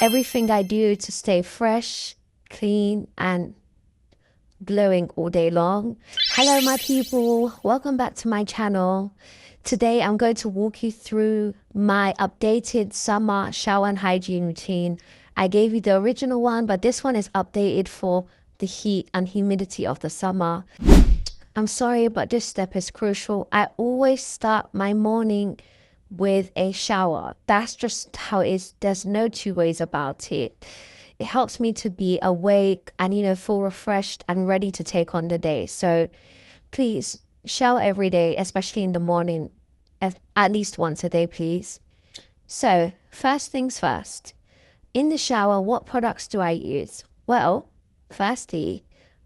everything I do to stay fresh, clean, and glowing all day long. Hello, my people. Welcome back to my channel. Today, I'm going to walk you through my updated summer shower and hygiene routine. I gave you the original one, but this one is updated for the heat and humidity of the summer. I'm sorry, but this step is crucial. I always start my morning with a shower. That's just how it is. There's no two ways about it. It helps me to be awake and, feel refreshed and ready to take on the day. So please shower every day, especially in the morning, at least once a day, please. So first things first, in the shower, what products do I use? Well, firstly,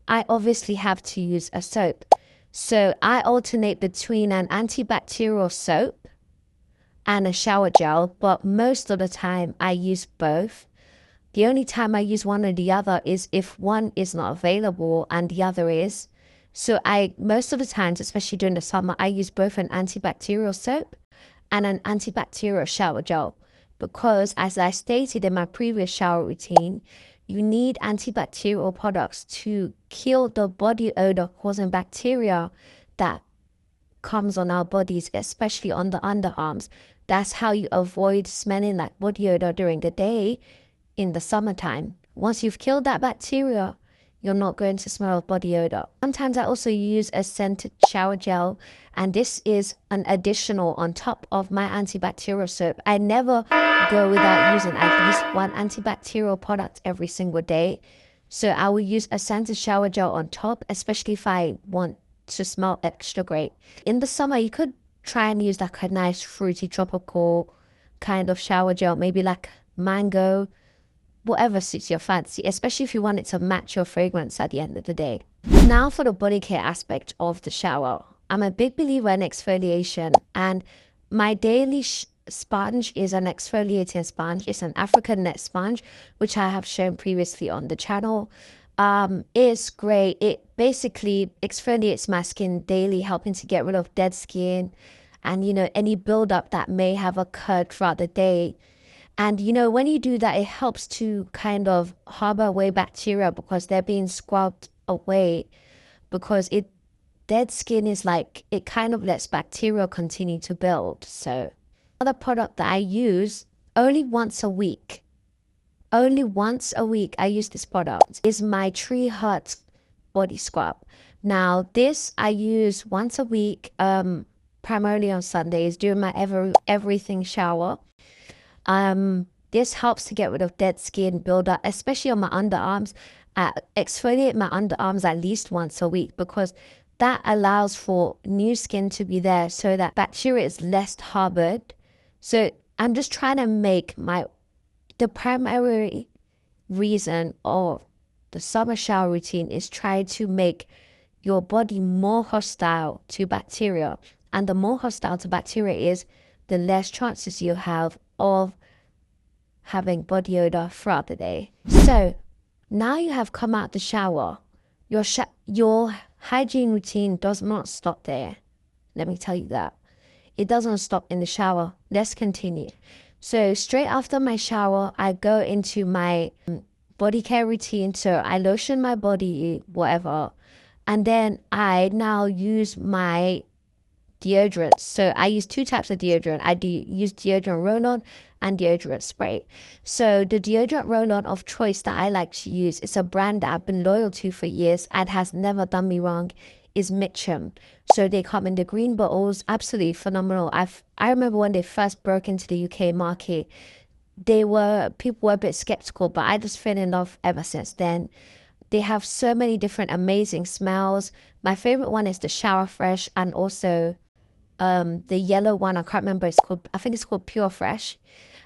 I obviously have to use a soap. So I alternate between an antibacterial soap and a shower gel, but most of the time I use both. The only time I use one or the other is if one is not available and the other is. So most of the times, especially during the summer, I use both an antibacterial soap and an antibacterial shower gel, because as I stated in my previous shower routine, you need antibacterial products to kill the body odor causing bacteria that comes on our bodies, especially on the underarms. That's how you avoid smelling like body odor during the day in the summertime. Once you've killed that bacteria, you're not going to smell body odor. Sometimes I also use a scented shower gel, and this is an additional on top of my antibacterial soap. I never go without using at least one antibacterial product every single day. So I will use a scented shower gel on top, especially if I want to smell extra great. In the summer, you could try and use like a nice fruity tropical kind of shower gel, maybe like mango, whatever suits your fancy, especially if you want it to match your fragrance at the end of the day. Now for the body care aspect of the shower. I'm a big believer in exfoliation, and my daily sponge is an exfoliating sponge. It's an African net sponge, which I have shown previously on the channel. It's great. It basically exfoliates my skin daily, helping to get rid of dead skin and, any buildup that may have occurred throughout the day. And, when you do that, it helps to kind of harbor away bacteria because they're being scrubbed away, because dead skin is like, it kind of lets bacteria continue to build. So another product that I use only once a week I use this product, is my Tree Hut body scrub. Now this I use once a week, primarily on Sundays during my everything shower. This helps to get rid of dead skin buildup, especially on my underarms. I exfoliate my underarms at least once a week, because that allows for new skin to be there so that bacteria is less harbored. So I'm just trying to make the primary reason of the summer shower routine is try to make your body more hostile to bacteria. And the more hostile to bacteria is, the less chances you have of having body odor throughout the day. So now you have come out the shower, your hygiene routine does not stop there. Let me tell you that. It doesn't stop in the shower. Let's continue. So straight after my shower, I go into my body care routine. So I lotion my body, whatever. And then I now use my deodorant. So I use two types of deodorant. I use deodorant roll-on and deodorant spray. So the deodorant roll-on of choice that I like to use, it's a brand that I've been loyal to for years and has never done me wrong, is Mitchum. So they come in the green bottles, absolutely phenomenal. I remember when they first broke into the UK market, people were a bit skeptical, but I just fell in love ever since then. They have so many different amazing smells. My favorite one is the Shower Fresh, and also the yellow one, I can't remember, I think it's called Pure Fresh.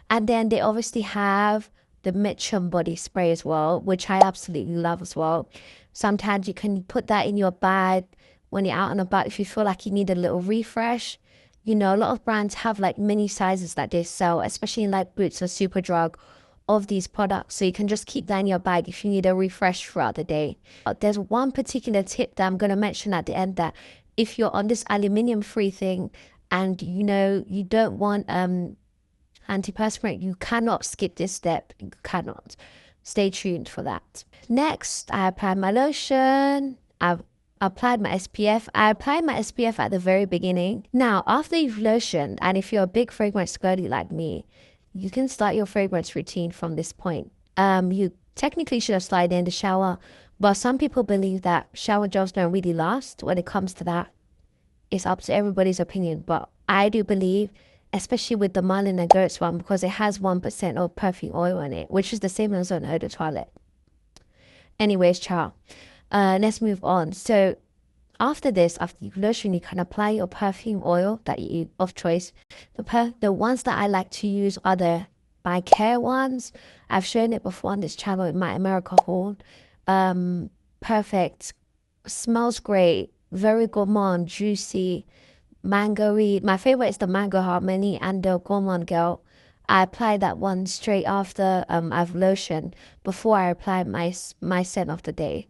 And then they obviously have the Mitchum body spray as well, which I absolutely love as well. Sometimes you can put that in your bag when you're out and about if you feel like you need a little refresh. A lot of brands have like mini sizes that they sell, especially in like Boots or Superdrug, of these products. So you can just keep that in your bag if you need a refresh throughout the day. There's one particular tip that I'm going to mention at the end, that if you're on this aluminium free thing and you don't want antiperspirant. You cannot skip this step. You cannot. Stay tuned for that. Next, I applied my lotion. I've applied my SPF. I applied my SPF at the very beginning. Now, after you've lotioned, and if you're a big fragrance girly like me, you can start your fragrance routine from this point. You technically should have started in the shower, but some people believe that shower gels don't really last. When it comes to that, it's up to everybody's opinion. But I do believe, especially with the Marlin and Goats one, because it has 1% of perfume oil in it, which is the same as on eau de toilette. Anyways, ciao. Let's move on. So after this, after you lotion, you can apply your perfume oil that you of choice. The ones that I like to use are the by Care ones. I've shown it before on this channel in my America haul. Perfect. Smells great. Very gourmand, juicy, mango-y. My favorite is the Mango Harmony and the Gourmand Girl. I apply that one straight after I've lotioned before I apply my scent of the day.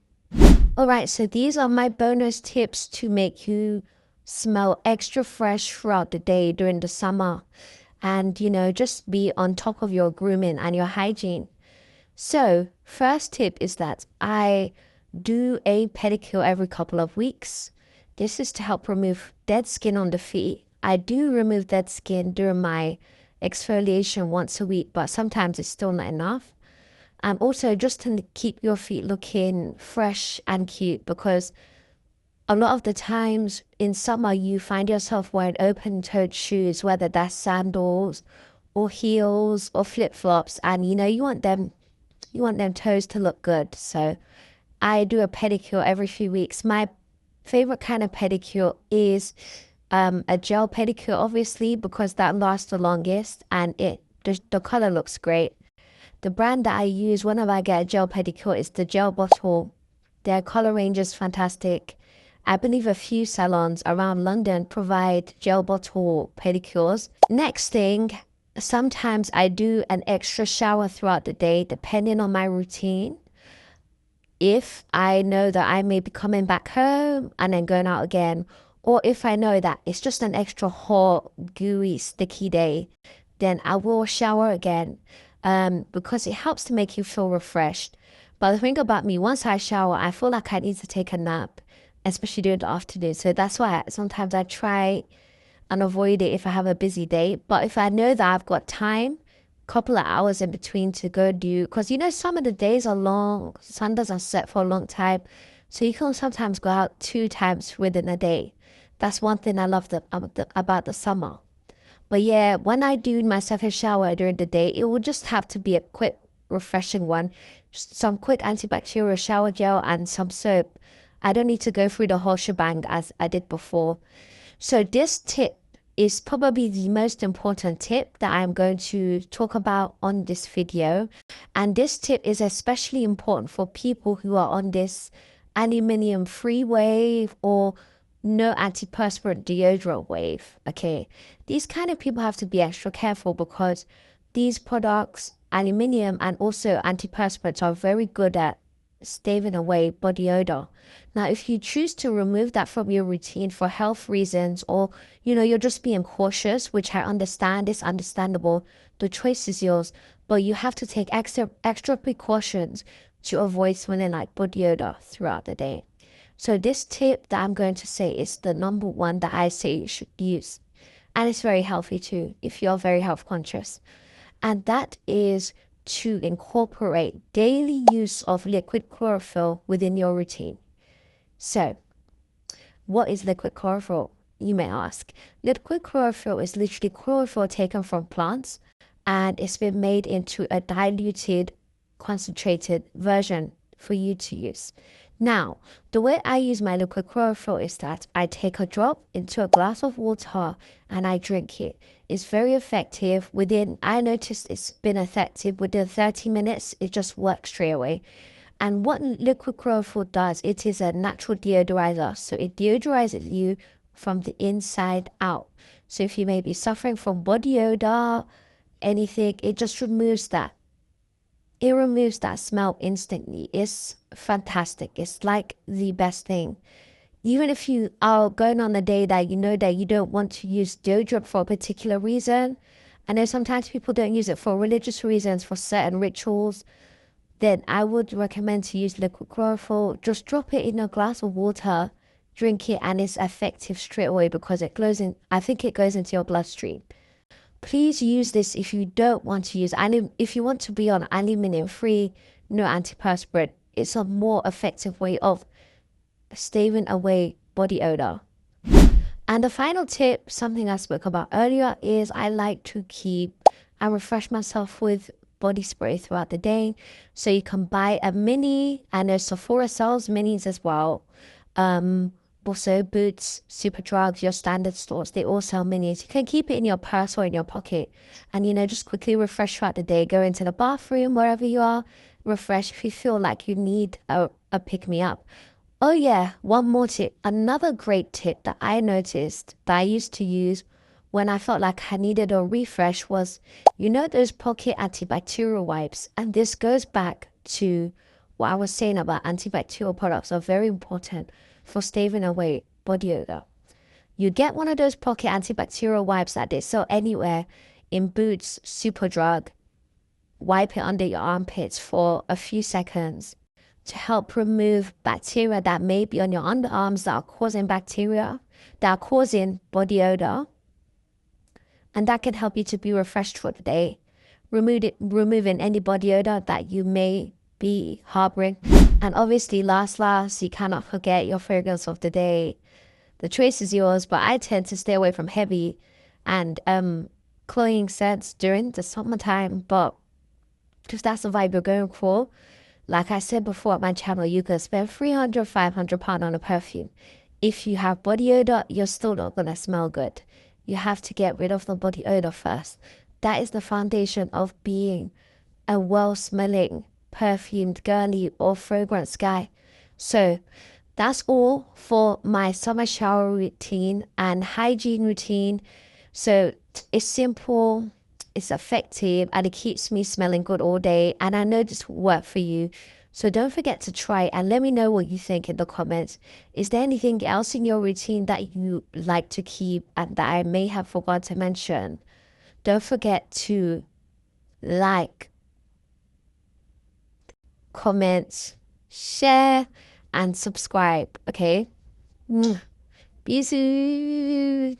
All right, so these are my bonus tips to make you smell extra fresh throughout the day during the summer. And, you know, just be on top of your grooming and your hygiene. So, first tip is that I do a pedicure every couple of weeks. This is to help remove dead skin on the feet. I do remove dead skin during my exfoliation once a week, but sometimes it's still not enough. And also just to keep your feet looking fresh and cute, because a lot of the times in summer you find yourself wearing open-toed shoes, whether that's sandals or heels or flip-flops, and you know you want them toes to look good. So I do a pedicure every few weeks. My favorite kind of pedicure is a gel pedicure, obviously, because that lasts the longest and the color looks great. The brand that I use whenever I get a gel pedicure is the gel bottle. Their color range is fantastic. I believe a few salons around London provide gel bottle pedicures. Next thing, sometimes I do an extra shower throughout the day, depending on my routine. If I know that I may be coming back home and then going out again, or if I know that it's just an extra hot, gooey, sticky day, then I will shower again. Because it helps to make you feel refreshed. But the thing about me, once I shower, I feel like I need to take a nap, especially during the afternoon. So that's why sometimes I try and avoid it if I have a busy day. But if I know that I've got time, couple of hours in between to go do, because you know some of the days are long, sun doesn't set for a long time, so you can sometimes go out 2 times within a day. That's one thing I love about the summer. But yeah, when I do myself a shower during the day, it will just have to be a quick, refreshing one. Just some quick antibacterial shower gel and some soap. I don't need to go through the whole shebang as I did before. So this tip is probably the most important tip that I'm going to talk about on this video. And this tip is especially important for people who are on this aluminium-free wave or no antiperspirant deodorant wave. Okay, these kind of people have to be extra careful because these products, aluminium and also antiperspirants, are very good at staving away body odor. Now, if you choose to remove that from your routine for health reasons, or you know you're just being cautious, which I understand, is understandable, the choice is yours, but you have to take extra precautions to avoid smelling like body odor throughout the day. So this tip that I'm going to say is the number one that I say you should use. And it's very healthy too, if you're very health conscious. And that is to incorporate daily use of liquid chlorophyll within your routine. So, what is liquid chlorophyll, you may ask? Liquid chlorophyll is literally chlorophyll taken from plants, and it's been made into a diluted, concentrated version for you to use. Now, the way I use my liquid chlorophyll is that I take a drop into a glass of water and I drink it. It's very effective. I noticed it's been effective within 30 minutes. It just works straight away. And what liquid chlorophyll does, it is a natural deodorizer. So it deodorizes you from the inside out. So if you may be suffering from body odor, anything, it just removes that. It removes that smell instantly. It's fantastic. It's like the best thing. Even if you are going on a day that you know that you don't want to use deodorant for a particular reason, I know sometimes people don't use it for religious reasons, for certain rituals. Then I would recommend to use liquid chlorophyll. Just drop it in a glass of water, drink it, and it's effective straight away because it goes in. I think it goes into your bloodstream. Please use this if you don't want to use if you want to be on aluminum free, no antiperspirant. It's a more effective way of staving away body odor. And the final tip, something I spoke about earlier, is I like to keep and refresh myself with body spray throughout the day. So you can buy a mini, and there's Sephora sells minis as well. Also Boots, Superdrugs, your standard stores, they all sell minis. You can keep it in your purse or in your pocket, and just quickly refresh throughout the day. Go into the bathroom, wherever you are, refresh if you feel like you need a pick me up. Oh yeah, one more tip. Another great tip that I noticed that I used to use when I felt like I needed a refresh was, those pocket antibacterial wipes. And this goes back to what I was saying about antibacterial products are very important for staving away body odor. You get one of those pocket antibacterial wipes that they sell anywhere in Boots, Superdrug, wipe it under your armpits for a few seconds to help remove bacteria that may be on your underarms that are causing body odor. And that can help you to be refreshed for the day, removing any body odor that you may be harboring. And obviously, last, you cannot forget your fragrance of the day. The choice is yours, but I tend to stay away from heavy and cloying scents during the summertime. But if that's the vibe you're going for, like I said before at my channel, you can spend 300, 500 pounds on a perfume. If you have body odor, you're still not going to smell good. You have to get rid of the body odor first. That is the foundation of being a well-smelling, perfumed, girly, or fragrance guy. So that's all for my summer shower routine and hygiene routine. So it's simple, it's effective, and it keeps me smelling good all day. And I know this will work for you. So don't forget to try and let me know what you think in the comments. Is there anything else in your routine that you like to keep and that I may have forgot to mention? Don't forget to like, comment, share, and subscribe. Okay? Be soon.